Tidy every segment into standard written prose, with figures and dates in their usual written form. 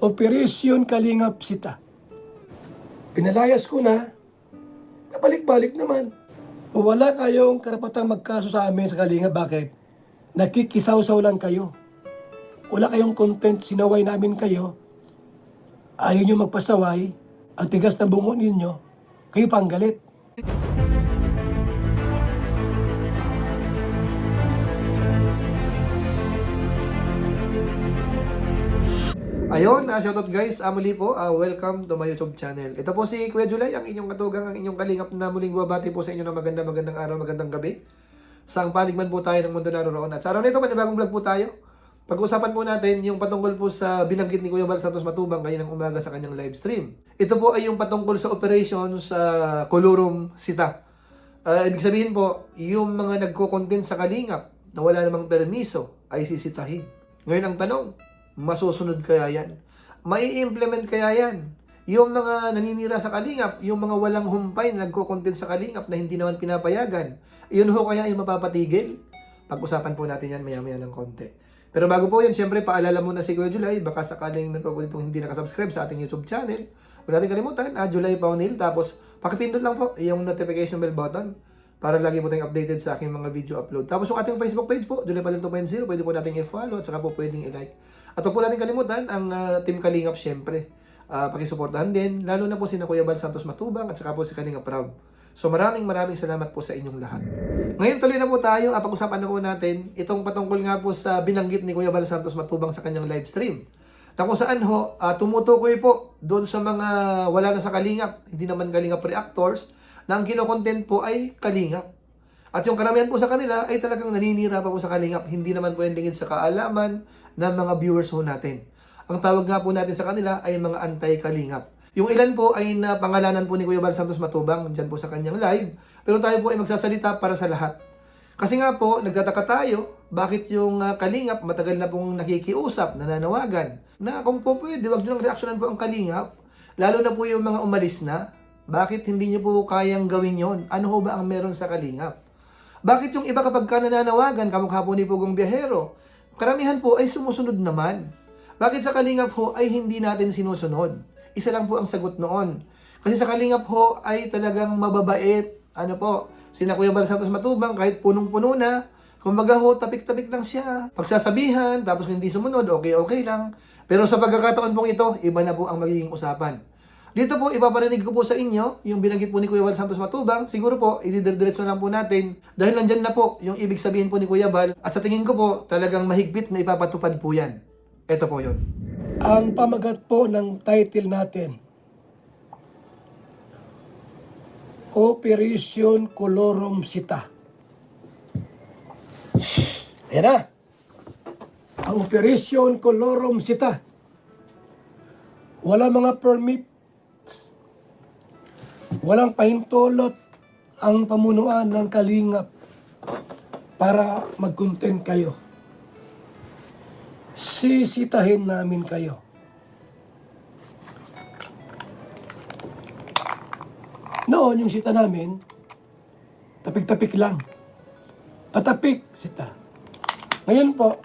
Operasyon Kalingap Sita. Pinalayas ko na, nabalik-balik naman. Wala kayong karapatang magkaso sa amin sa Kalingap. Bakit? Nakikisaw-saw lang kayo. Wala kayong content, sinaway namin kayo. Ayaw nyo magpasaway, ang tigas ng bungo ninyo, kayo pang galit. Ayun, shoutout guys, muli po, welcome to my YouTube channel. Ito po si Kuya Julay, ang inyong katugang, ang inyong kalingap na muling babati po sa inyo ng magandang araw, magandang gabi. Saang panig man po tayo ng mundo naroon. At sa araw na ito, panibagong vlog po tayo. Pag-usapan po natin yung patungkol po sa binanggit ni Kuya Val Santos Matubang kaninang umaga sa kanyang live stream. Ito po ay yung patungkol sa operation sa Colorum Sita. Ibig sabihin po, yung mga nagko-content sa kalingap na wala namang permiso ay sisitahin. Ngayon ang tanong, masusunod kaya yan? Mai-implement kaya yan? Yung mga naninira sa kalingap, yung mga walang humpay na nagko-content sa kalingap na hindi naman pinapayagan, yun ho kaya ay mapapatigil? Pag-usapan po natin yan maya-maya ng konti. Pero bago po yan, siyempre paalala muna si Kuya Julay, baka sakaling meron po itong hindi nakasubscribe sa ating YouTube channel. Huwag natin kalimutan, Julay Paunil, tapos pakipindot lang po yung notification bell button para lagi po tayong updated sa aking mga video upload. Tapos yung ating Facebook page po, Julay Paunil 2.0, pwede po natin i-follow at saka po pwedeng i-like. At huwag po natin kalimutan ang Team Kalingap siyempre. Pakisuportahan din, lalo na po si Kuya Val Santos Matubang at saka po si Kalingap Rob. So maraming salamat po sa inyong lahat. Ngayon tuloy na po tayo, pag-usapan na po natin itong patungkol nga po sa binanggit ni Kuya Val Santos Matubang sa kanyang live stream. Na kung saan ho, tumutukoy po doon sa mga wala na sa Kalingap, hindi naman Kalingap reactors, na ang kino-content po ay Kalingap. At yung karamihan po sa kanila ay talagang naninira pa po sa Kalingap, hindi naman po yung lingid sa kaalaman ng mga viewers ho natin. Ang tawag nga po natin sa kanila ay mga anti-Kalingap. Yung ilan po ay napangalanan po ni Kuya Val Santos Matubang dyan po sa kanyang live, pero tayo po ay magsasalita para sa lahat. Kasi nga po, nagtataka tayo, bakit yung Kalingap matagal na pong nakikiusap, nananawagan, na kung po pwede, wag nyo lang reaksyonan po ang Kalingap, lalo na po yung mga umalis na, bakit hindi nyo po kayang gawin yon? Ano ho ba ang meron sa Kalingap? Bakit yung iba kapag ka nananawagan, kamukha po ni Pugong Biyahero, karamihan po ay sumusunod naman? Bakit sa Kalingap ho ay hindi natin sinusunod? Isa lang po ang sagot noon. Kasi sa Kalingap ho ay talagang mababait. Ano po, sina Kuya Val Santos Matubang kahit punong-puno na, kumbaga ho, tapik-tapik lang siya. Pagsasabihan, tapos hindi sumunod, okay lang. Pero sa pagkakataon pong ito, iba na po ang magiging usapan. Dito po, ipaparinig ko po sa inyo, yung binanggit po ni Kuya Val Santos Matubang, siguro po, ididiretso lang po natin, dahil nandyan na po yung ibig sabihin po ni Kuya Val, at sa tingin ko po, talagang mahigpit na ipapatupad po yan. Ito po yun. Ang pamagat po ng title natin, Operation Colorum Sita. Ayan na. Ang Operation Colorum Sita. Walang mga permit. Walang pahintulot ang pamunuan ng Kalingap para mag-content kayo. Sisitahin namin kayo. Noon, yung sita namin, tapik-tapik lang. Patapik, sita. Ngayon po,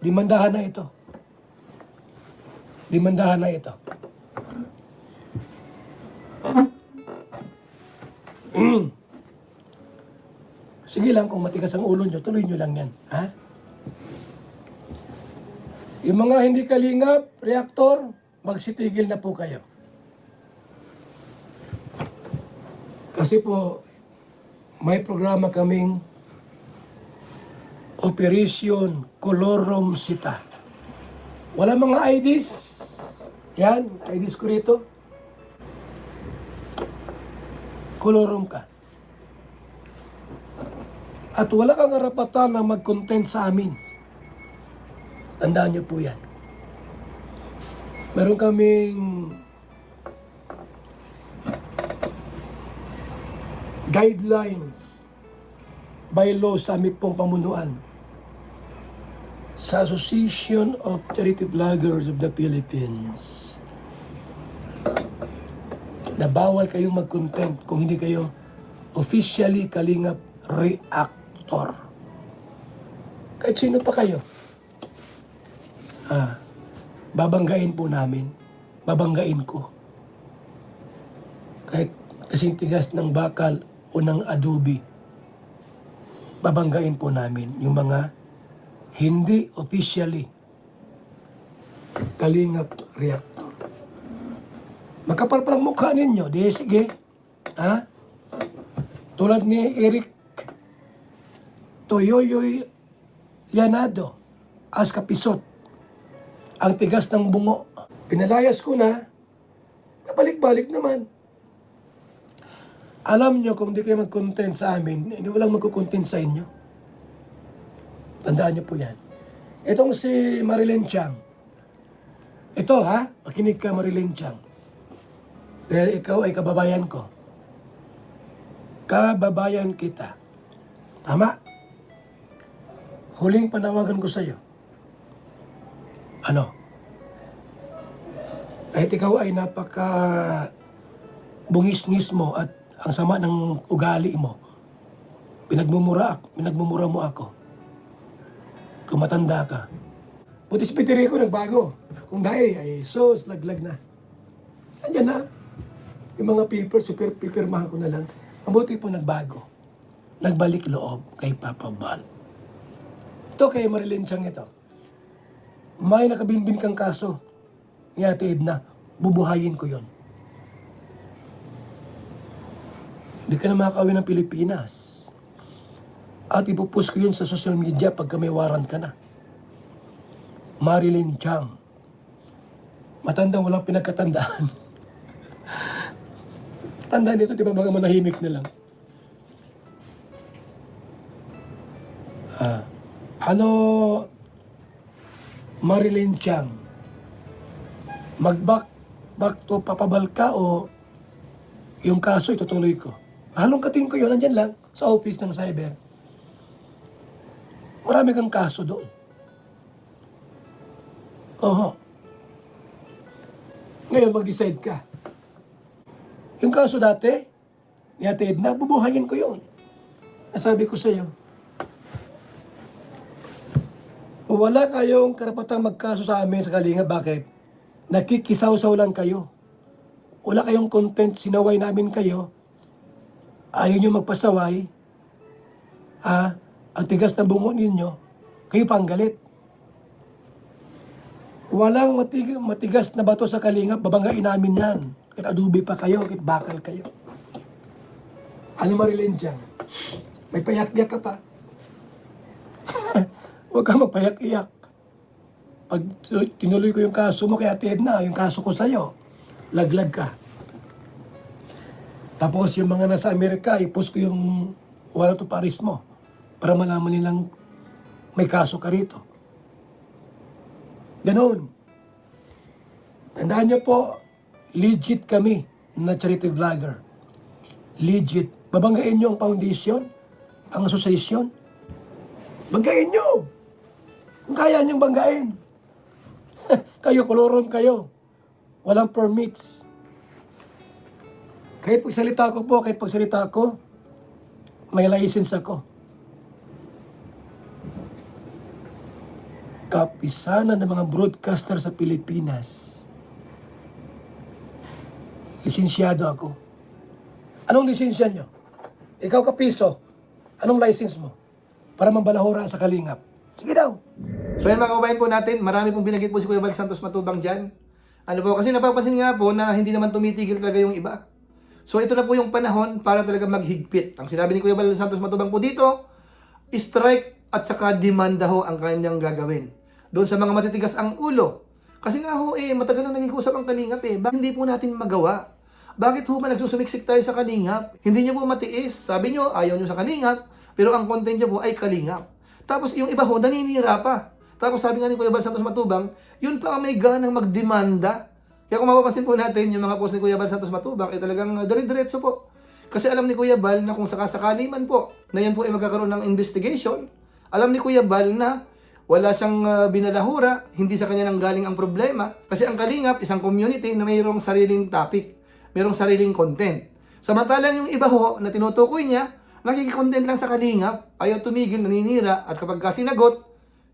dimandahan na ito. Dimandahan na ito. Sige lang, kung matigas ang ulo nyo, tuloy nyo lang yan. Ha? Yung mga hindi Kalingap, reactor, magsitigil na po kayo. Kasi po, may programa kaming Operation Colorum Sita. Wala mga IDs. Yan, IDs ko rito. Colorum ka. At wala kang karapatan na mag-content sa amin. Tandaan niyo po yan. Meron kaming guidelines by law sa aming pong pamunuan sa Association of Charity Vloggers of the Philippines na bawal kayong mag-content kung hindi kayo officially Kalingap reactor. Kahit sino pa kayo. babanggain po namin. Babanggain ko. Kahit kasing tigas ng bakal o ng adobe, babanggain po namin yung mga hindi officially Kalingap Reactor. Makapal palang mukha ninyo. Di sige. Ha? Tulad ni Eric Toyoyoy Llanado, as kapisot. Ang tigas ng bungo. Pinalayas ko na, nabalik-balik naman. Alam nyo kung di kayo mag-content sa amin, hindi walang magkukontent sa inyo. Tandaan nyo po yan. Itong si Marilyn Chang. Ito ha, makinig ka Marilyn Chang. Dahil ikaw ay kababayan ko. Kababayan kita. Tama? Huling panawagan ko sa iyo. Ano? Kahit ikaw ay napaka bungis-ngis mo at ang sama ng ugali mo, pinagmumura mo ako. Kung matanda ka. Buti si Peterico nagbago. Kung dahil ay sos, laglag na. Andiyan na. Yung mga papers, pipirmahan ko na lang. Mabuti po nagbago. Nagbalik loob kay Papa Bal. Ito kay Marilyn Chang ito. May nakabinbin kang kaso ni Ate Edna. Bubuhayin ko yon. Hindi ka na makakawin ng Pilipinas. At ipupost ko yun sa social media pagka may warrant ka na. Marilyn Chang. Matandang walang pinagkatandaan. Tandaan nito, di ba mga manahimik na lang. Ano, Marilyn Chang, mag-back to papabal ka o yung kaso itutuloy ko? Halong kating ko yun, nandyan lang, sa office ng cyber. Marami kang kaso doon. Oho. Ngayon mag-decide ka. Yung kaso dati, ni Ate Edna, bubuhayin ko yun. Nasabi ko sa iyo, wala kayong karapatang magkaso sa amin sa Kalinga. Bakit? Nakikisaw-saw lang kayo. Wala kayong content, sinaway namin kayo. Ayaw nyo magpasaway. Ang tigas na bungo ninyo, kayo pang galit. Walang matigas na bato sa Kalinga, babanggain namin yan. Kahit adobe pa kayo, kahit bakal kayo. Ano Marilyn dyan? May payak-yak ka pa. Huwag ka magpayak-iyak. Pag tinuloy ko yung kaso mo kay Ate Edna, yung kaso ko sa'yo, laglag ka. Tapos yung mga nasa Amerika, ipost ko yung warrant of arrest mo para malaman nilang may kaso ka rito. Ganon. Tandaan niyo po, legit kami na charity vlogger. Legit. Babanggain niyo ang foundation, ang association. Banggain niyo. Kung kaya niyong banggain. Kayo, koloron kayo. Walang permits. Kahit pagsalita ko, may license ako. Kapisanan ng mga broadcaster sa Pilipinas. Lisensyado ako. Anong lisensya nyo? Ikaw kapiso, anong license mo? Para mambalahura sa Kalingap. Sige daw. So yan mga kabayan po natin, marami pong binagit po si Kuya Val Santos Matubang dyan. Ano po, kasi napapansin nga po na hindi naman tumitigil talaga yung iba. So ito na po yung panahon para talaga maghigpit. Ang sinabi ni Kuya Val Santos Matubang po dito, strike at saka demanda ho ang kanyang gagawin. Doon sa mga matitigas ang ulo. Kasi nga ho matagal na nag-iusap ang Kalingap Bakit hindi po natin magawa? Bakit ho ba nagsusumiksik tayo sa Kalingap? Hindi nyo po matiis. Sabi nyo, ayaw nyo sa Kalingap, pero ang content nyo po ay Kalingap. Tapos yung iba ho, naninira pa. Tapos sabi nga ni Kuya Val Santos Matubang, yun pa ang may ganang magdemanda. Kaya kung mapapansin po natin, yung mga post ni Kuya Val Santos Matubang, ay talagang dire-diretso po. Kasi alam ni Kuya Val na kung sakasakali man po, na yan po ay magkakaroon ng investigation, alam ni Kuya Val na wala siyang binalahura, hindi sa kanya nang galing ang problema. Kasi ang Kalingap, isang community na mayroong sariling topic, mayroong sariling content. Samantalang yung iba ho, na tinutukoy niya, nakikikontent lang sa Kalingap, ayaw tumigil, naninira, at kapag sinagot,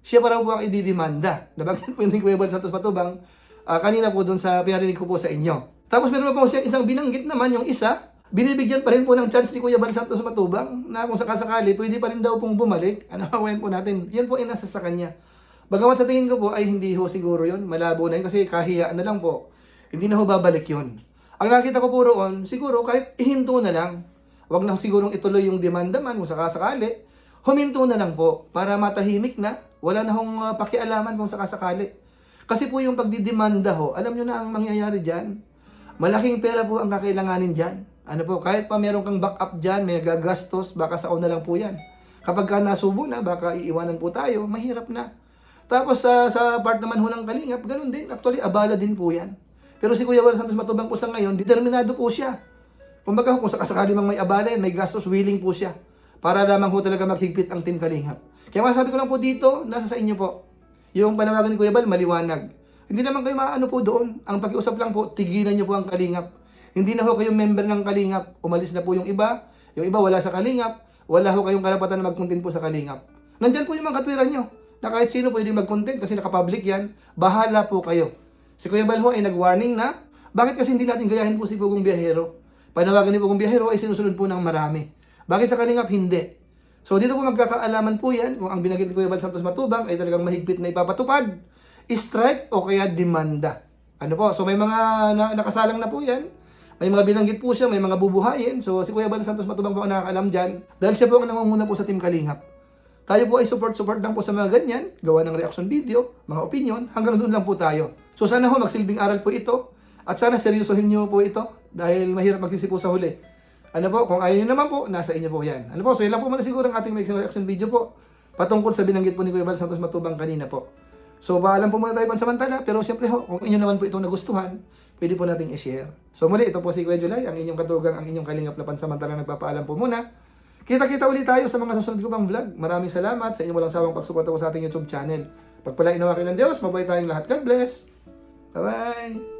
siya pa raw po ang ididimanda. Nabanggit po ni Kuya Bal Santos Matubang kanina po doon sa pinarinig ko po sa inyo. Tapos meron pa po siyang isang binanggit naman, yung isa, binibigyan pa rin po ng chance ni Kuya Bal Santos Matubang na kung sakasakali, pwede pa rin daw pong bumalik. Ano kawain po natin? Yan po ay nasa sa kanya. Bagamat sa tingin ko po ay hindi ho siguro yun. Malabo na yun kasi kahiyaan na lang po. Hindi na ho babalik yun. Ang nakita ko po roon, siguro kahit ihinto na lang. Huwag na sigurong ituloy yung demanda man kung sakasakali. Huminto na lang po para matahimik na. Wala na hong pakialaman kung sakasakali. Kasi po yung pagdidemanda ho, alam nyo na ang mangyayari dyan. Malaking pera po ang kakailanganin dyan. Ano po, kahit pa meron kang backup dyan, may gagastos, baka sa una lang po yan. Kapag ka nasubo na, baka iiwanan po tayo, mahirap na. Tapos sa part naman ho ng Kalingap, ganun din. Actually, abala din po yan. Pero si Kuya Bal Santos Matubang po sa ngayon, determinado po siya. Kumbaga kung sakasakali mang may abala yan, may gastos, willing po siya. Para lamang ho talaga maghigpit ang Team Kalingap. Kaya masasabi ko lang po dito, nasa sa inyo po. Yung panawagan ni Kuya Bal, maliwanag. Hindi naman kayo maano po doon. Ang pakiusap lang po, tigilan nyo po ang Kalingap. Hindi na ho kayong member ng Kalingap. Umalis na po yung iba. Yung iba wala sa Kalingap. Wala ho kayong karapatan na mag-content po sa Kalingap. Nandyan po yung mga katwiran nyo. Na kahit sino pwede mag-content kasi nakapublic yan. Bahala po kayo. Si Kuya Bal ho ay nag-warning na. Bakit kasi hindi natin gayahin po si Pugong Biyahero? Panawagan ni Pugong Biyahero ay sinusunod po ng marami. Bakit sa Kalingap hindi? So dito po magkakaalaman po yan kung ang binanggit ni Kuya Bal Santos Matubang ay talagang mahigpit na ipapatupad, strike o kaya demanda. Ano po? So may mga nakasalang na po yan. May mga binanggit po siya, may mga bubuhayin. So si Kuya Bal Santos Matubang po ang nakakaalam dyan dahil siya po ang nangunguna po sa Team Kalingap. Tayo po ay support lang po sa mga ganyan, gawa ng reaction video, mga opinion, hanggang doon lang po tayo. So sana ho magsilbing aral po ito at sana seryosohin niyo po ito dahil mahirap magsisipo sa huli. Ano po, kung ayaw nyo naman po, nasa inyo po yan. Ano po, so yun lang po muna siguro ang ating reaction video po patungkol sa binanggit po ni Kuya Bal Santos Matubang kanina po. So paalam po muna tayo pansamantala, pero siyempre ho, kung inyo naman po itong nagustuhan, pwede po nating i-share. So muli, ito po si Kuya July, ang inyong katugang, ang inyong Kalingap na pansamantala nagpapaalam po muna. Kita-kita ulit tayo sa mga susunod ko pang vlog. Maraming salamat sa inyong walang sawang pagsuporta po sa ating YouTube channel. Pagpalain nawa kayo ng Diyos, mabuhay tayong lahat. God bless! Bye-bye!